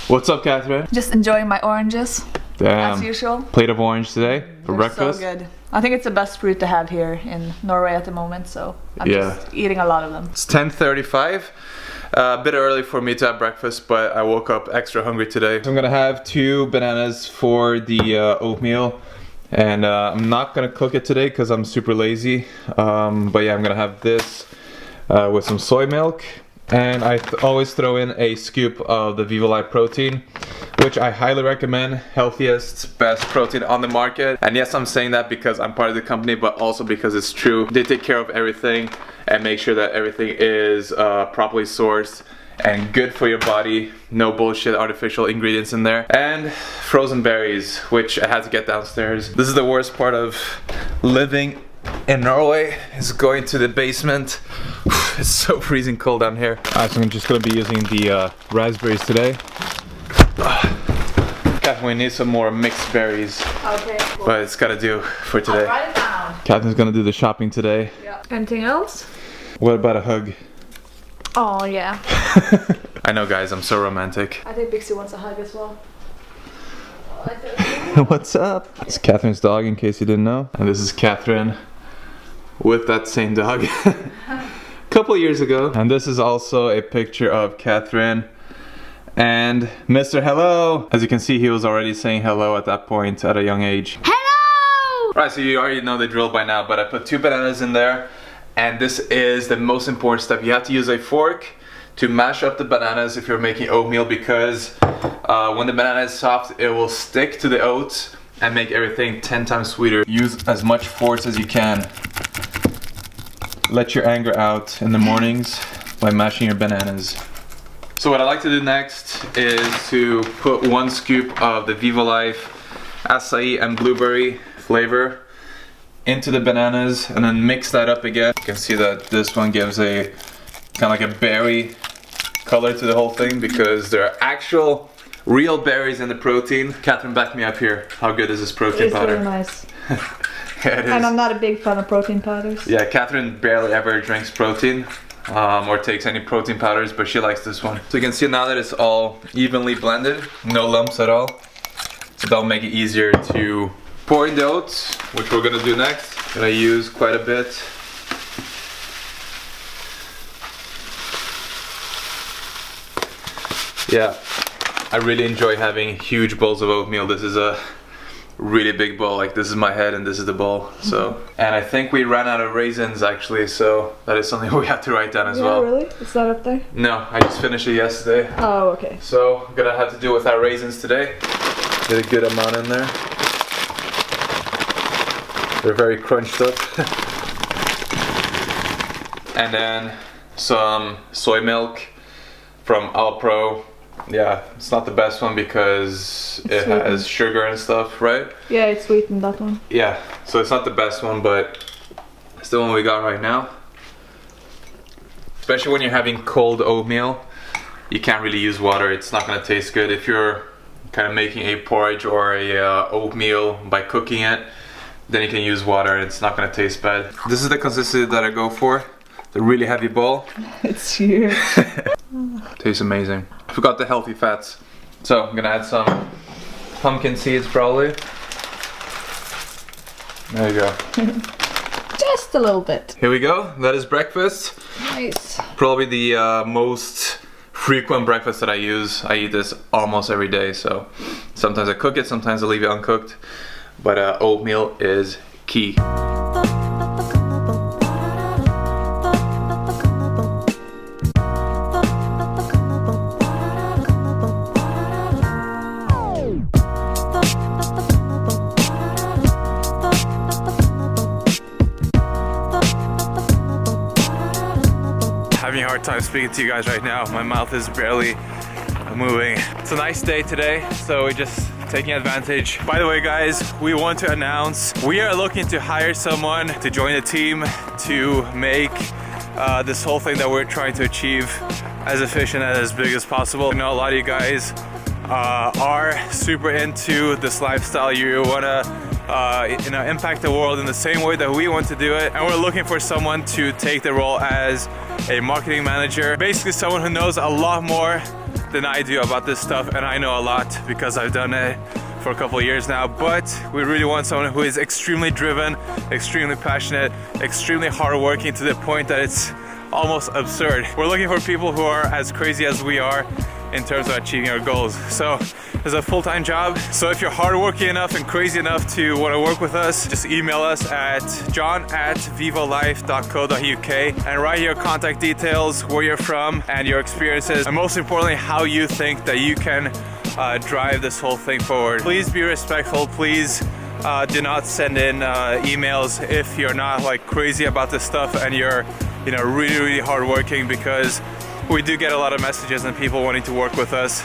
What's up, Catherine? Just enjoying my oranges. Damn. As usual. Plate of orange today for They're breakfast. so good. I think it's the best fruit to have here in Norway at the moment, so I'm just eating a lot of them. It's 10:35. A bit early for me to have breakfast, but I woke up extra hungry today. So I'm gonna have 2 bananas for the oatmeal. And I'm not gonna cook it today because I'm super lazy. But yeah, I'm gonna have this with some soy milk. And I always throw in a scoop of the Viva Life protein, which I highly recommend. Healthiest, best protein on the market. And yes, I'm saying that because I'm part of the company, but also because it's true. They take care of everything and make sure that everything is properly sourced and good for your body. No bullshit artificial ingredients in there. And frozen berries, which I had to get downstairs. This is the worst part of living in Norway, is going to the basement. It's so freezing cold down here. Alright, so I'm just gonna be using the raspberries today. Catherine, we need some more mixed berries. Okay, cool. But it's gotta do for today. I'll write it down. Catherine's gonna do the shopping today. Yeah. Anything else? What about a hug? Oh yeah. I know, guys, I'm so romantic. I think Bixie wants a hug as well. What's up? It's Catherine's dog, in case you didn't know. And this is Catherine with that same dog. Couple years ago. And this is also a picture of Catherine and Mr. Hello. As you can see, he was already saying hello at that point at a young age. Hello! Right, so you already know the drill by now, but I put 2 bananas in there. And this is the most important step. You have to use a fork to mash up the bananas if you're making oatmeal, because when the banana is soft, it will stick to the oats and make everything 10 times sweeter. Use as much force as you can. Let your anger out in the mornings by mashing your bananas. So what I like to do next is to put 1 scoop of the Viva Life acai and blueberry flavor into the bananas and then mix that up again. You can see that this one gives a kind of like a berry color to the whole thing because there are actual real berries in the protein. Catherine, back me up here. How good is this protein powder? It's really nice. Yeah, it is. And I'm not a big fan of protein powders. Yeah, Catherine barely ever drinks protein or takes any protein powders, but she likes this one. So you can see now that it's all evenly blended, no lumps at all. So that'll make it easier to pour in the oats, which we're gonna do next. Gonna use quite a bit. Yeah, I really enjoy having huge bowls of oatmeal. This is a really big bowl, like this is my head and this is the bowl. So, and I think we ran out of raisins actually, so that is something we have to write down as well. Really? It's not up there? No, I just finished it yesterday. Oh, okay. So I'm gonna have to do with our raisins today. Get a good amount in there. They're very crunched up. And then some soy milk from Alpro. Yeah, it's not the best one because it has sugar and stuff, right? Yeah, it's sweetened, that one. Yeah, so it's not the best one, but it's the one we got right now. Especially when you're having cold oatmeal, you can't really use water. It's not gonna taste good. If you're kind of making a porridge or a oatmeal by cooking it, then you can use water and it's not gonna taste bad. This is the consistency that I go for. The really heavy bowl. It's huge. Tastes amazing. Forgot the healthy fats. So I'm gonna add some pumpkin seeds probably. There you go. Just a little bit. Here we go. That is breakfast. Nice. Probably the most frequent breakfast that I use. I eat this almost every day. So sometimes I cook it, sometimes I leave it uncooked. But oatmeal is key. Having a hard time speaking to you guys right now. My mouth is barely moving. It's a nice day today, so we're just taking advantage. By the way, guys, we want to announce we are looking to hire someone to join the team to make this whole thing that we're trying to achieve as efficient and as big as possible. I know a lot of you guys are super into this lifestyle. You want to impact the world in the same way that we want to do it, and we're looking for someone to take the role as a marketing manager, basically someone who knows a lot more than I do about this stuff, and I know a lot because I've done it for a couple of years now, but we really want someone who is extremely driven, extremely passionate, extremely hardworking to the point that it's almost absurd. We're looking for people who are as crazy as we are in terms of achieving our goals. So it's a full-time job. So if you're hardworking enough and crazy enough to want to work with us, just email us at john@vivolife.co.uk and write your contact details, where you're from, and your experiences, and most importantly, how you think that you can drive this whole thing forward. Please be respectful. Please do not send in emails if you're not like crazy about this stuff and you're, you know, really hardworking, because we do get a lot of messages and people wanting to work with us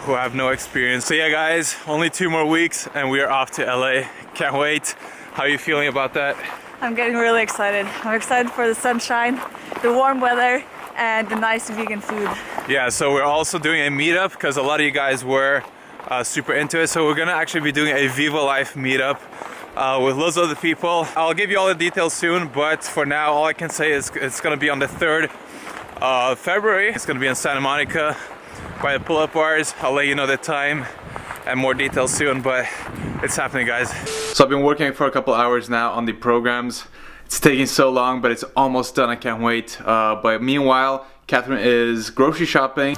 who have no experience. So yeah, guys, only 2 more weeks and we are off to LA. Can't wait. How are you feeling about that? I'm getting really excited. I'm excited for the sunshine, the warm weather, and the nice vegan food. Yeah, so we're also doing a meetup because a lot of you guys were super into it. So we're gonna actually be doing a Viva Life meetup with loads of other people. I'll give you all the details soon, but for now, all I can say is it's gonna be on the 3rd of February. It's gonna be in Santa Monica by the pull-up bars. I'll let you know the time and more details soon, but it's happening, guys. So I've been working for a couple hours now on the programs. It's taking so long, but it's almost done. I can't wait. But meanwhile, Catherine is grocery shopping,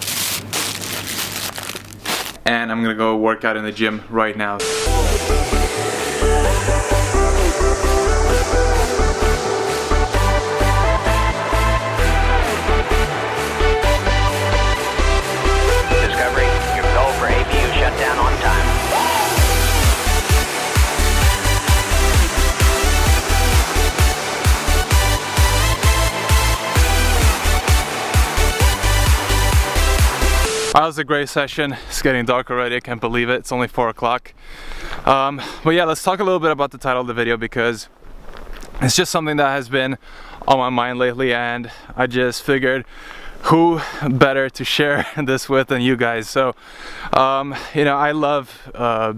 and I'm gonna go work out in the gym right now. That was a great session. It's getting dark already, I can't believe it. It's only 4 o'clock. But yeah, let's talk a little bit about the title of the video, because it's just something that has been on my mind lately, and I just figured who better to share this with than you guys. So you know, I love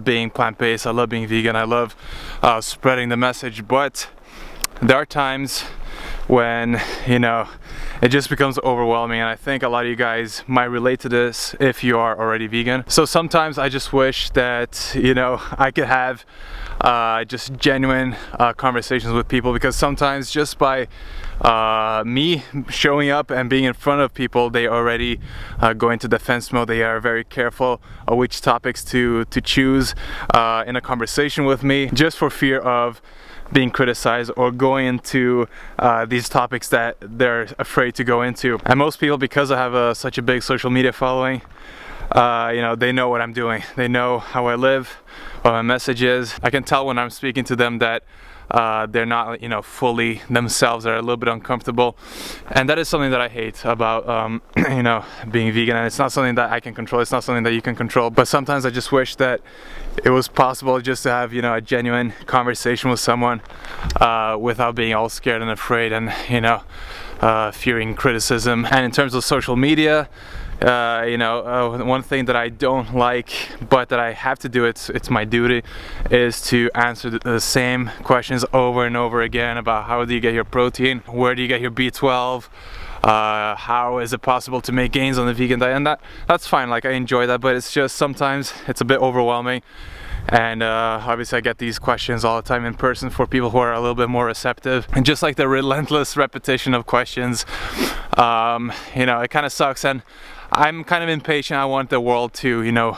being plant-based, I love being vegan, I love spreading the message, but there are times when, you know, it just becomes overwhelming, and I think a lot of you guys might relate to this if you are already vegan. So sometimes I just wish that, you know, I could have just genuine conversations with people, because sometimes just by me showing up and being in front of people, they already go into defense mode. They are very careful of which topics to choose in a conversation with me, just for fear of being criticized or going into these topics that they're afraid to go into. And most people, because I have such a big social media following, you know, they know what I'm doing. They know how I live, what my message is. I can tell when I'm speaking to them that they're not, you know, fully themselves. They're a little bit uncomfortable, and that is something that I hate about you know, being vegan. And it's not something that I can control, it's not something that you can control, but sometimes I just wish that it was possible just to have, you know, a genuine conversation with someone without being all scared and afraid and, you know, fearing criticism. And in terms of social media, you know, one thing that I don't like, but that I have to do, it's my duty, is to answer the same questions over and over again about how do you get your protein, where do you get your B12, how is it possible to make gains on the vegan diet. And that's fine, like I enjoy that, but it's just sometimes it's a bit overwhelming. And obviously I get these questions all the time in person for people who are a little bit more receptive, and just like the relentless repetition of questions, you know, it kind of sucks. And I'm kind of impatient. I want the world to, you know,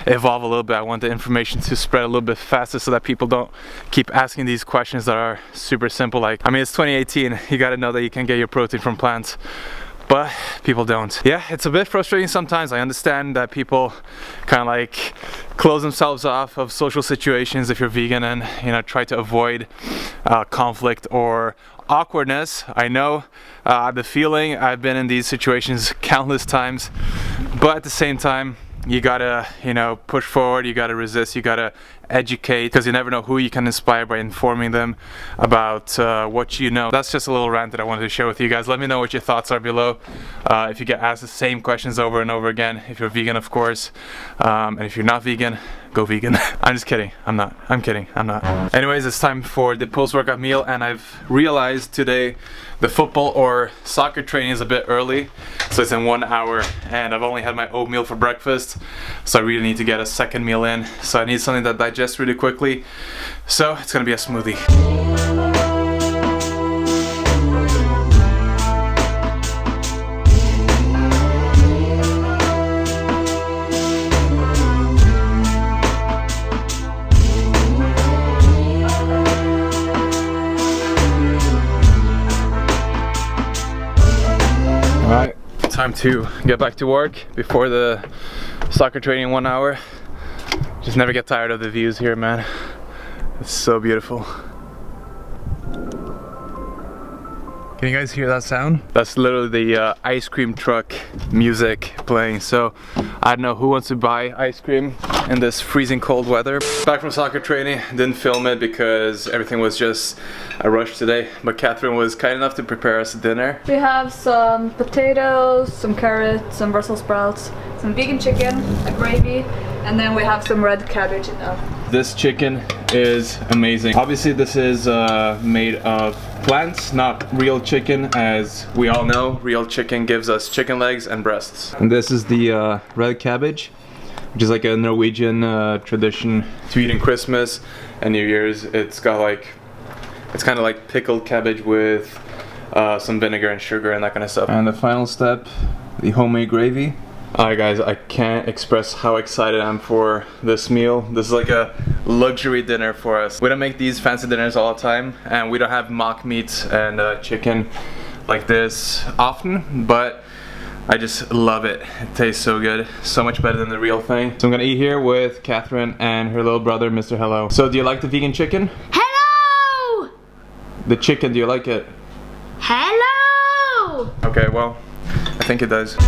evolve a little bit. I want the information to spread a little bit faster so that people don't keep asking these questions that are super simple. Like, I mean, it's 2018, you gotta know that you can get your protein from plants, but people don't. Yeah, it's a bit frustrating sometimes. I understand that people kind of like close themselves off of social situations if you're vegan, and, you know, try to avoid conflict or awkwardness. I know the feeling. I've been in these situations countless times, but at the same time, you gotta, you know, push forward, you gotta resist, you gotta educate, because you never know who you can inspire by informing them about what you know. That's just a little rant that I wanted to share with you guys. Let me know what your thoughts are below. If you get asked the same questions over and over again, if you're vegan, of course, and if you're not vegan, go vegan. I'm just kidding. I'm not. I'm kidding. I'm not. Anyways, it's time for the post-workout meal, and I've realized today the football or soccer training is a bit early, so it's in 1 hour, and I've only had my oatmeal for breakfast, so I really need to get a second meal in. So I need something that digests really quickly, so it's gonna be a smoothie. Alright, time to get back to work before the soccer training in 1 hour. Just never get tired of the views here, man. It's so beautiful. Can you guys hear that sound? That's literally the ice cream truck music playing. So I don't know who wants to buy ice cream in this freezing cold weather. Back from soccer training, didn't film it because everything was just a rush today. But Catherine was kind enough to prepare us dinner. We have some potatoes, some carrots, some Brussels sprouts, some vegan chicken, a gravy, and then we have some red cabbage in there. This chicken is amazing. Obviously this is made of plants, not real chicken. As we all know, real chicken gives us chicken legs and breasts. And this is the red cabbage, which is like a Norwegian tradition to eat in Christmas and New Year's. It's got like, it's kind of like pickled cabbage with some vinegar and sugar and that kind of stuff. And the final step, the homemade gravy. Alright guys, I can't express how excited I am for this meal. This is like a luxury dinner for us. We don't make these fancy dinners all the time, and we don't have mock meat and chicken like this often, but I just love it. It tastes so good. So much better than the real thing. So I'm gonna eat here with Catherine and her little brother, Mr. Hello. So do you like the vegan chicken? Hello! The chicken, do you like it? Hello! Okay, well, I think it does.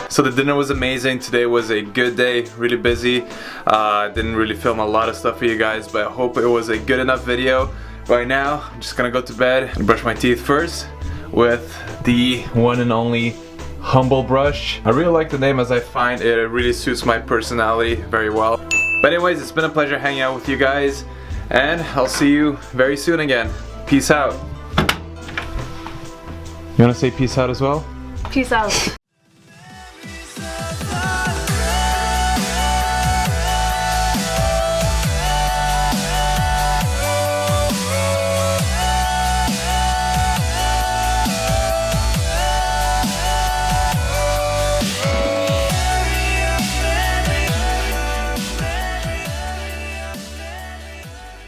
So the dinner was amazing. Today was a good day, really busy. Didn't really film a lot of stuff for you guys, but I hope it was a good enough video. Right now, I'm just gonna go to bed and brush my teeth first with the one and only Humble Brush. I really like the name, as I find it really suits my personality very well. But anyways, it's been a pleasure hanging out with you guys, and I'll see you very soon again. Peace out. You wanna say peace out as well? Peace out.